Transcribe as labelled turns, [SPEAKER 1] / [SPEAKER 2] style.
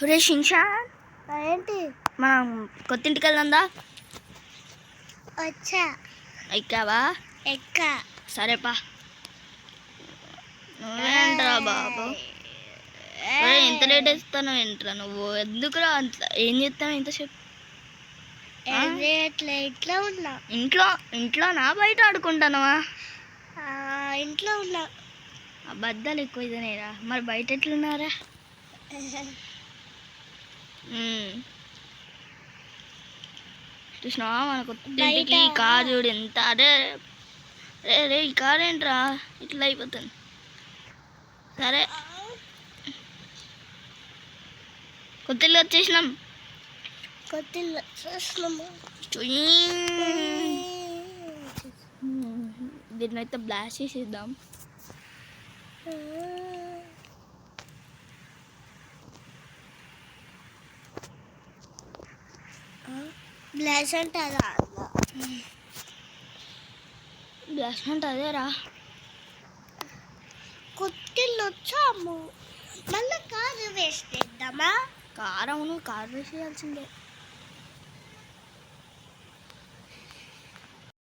[SPEAKER 1] ఒరే షిన్షాన్,
[SPEAKER 2] ఏంటి?
[SPEAKER 1] మనం కొత్త ఇంటికి వెళ్దా?
[SPEAKER 2] వచ్చా.
[SPEAKER 1] ఎక్కావా?
[SPEAKER 2] ఎక్కా.
[SPEAKER 1] సరేపా. నువ్వేంట్రా బాబు? ఎంత లేట్ వేస్తాను ఏంట్రా నువ్వు? ఎందుకురా అంత? ఏం చేస్తావు ఇంతసేపు?
[SPEAKER 2] ఇట్లా ఉన్నా.
[SPEAKER 1] ఇంట్లో నా బయట ఆడుకుంటానవా?
[SPEAKER 2] ఇంట్లో ఉన్నా.
[SPEAKER 1] అబద్ధాలు ఎక్కువ ఇదనేరా. మరి బయట ఎట్లున్నారా? చూసినావా మన కొత్త ఇంటికి కారు చూడు ఎంత. అరే రే ఈ కారు ఏంట్రా ఇట్లా అయిపోతుంది? సరే కొత్త ఇల్లు వచ్చేసినాం. దీన్ని అయితే బ్లాస్ట్ చేసేద్దాం.
[SPEAKER 2] బ్లాస్ట్ అంటే అదా?
[SPEAKER 1] బ్లాస్ట్ అంటే అదేరా.
[SPEAKER 2] కొత్తిల్లు వచ్చాము. మళ్ళీ కారు వేస్ట్ చేద్దామా?
[SPEAKER 1] కారు వేసేయాల్సిందే.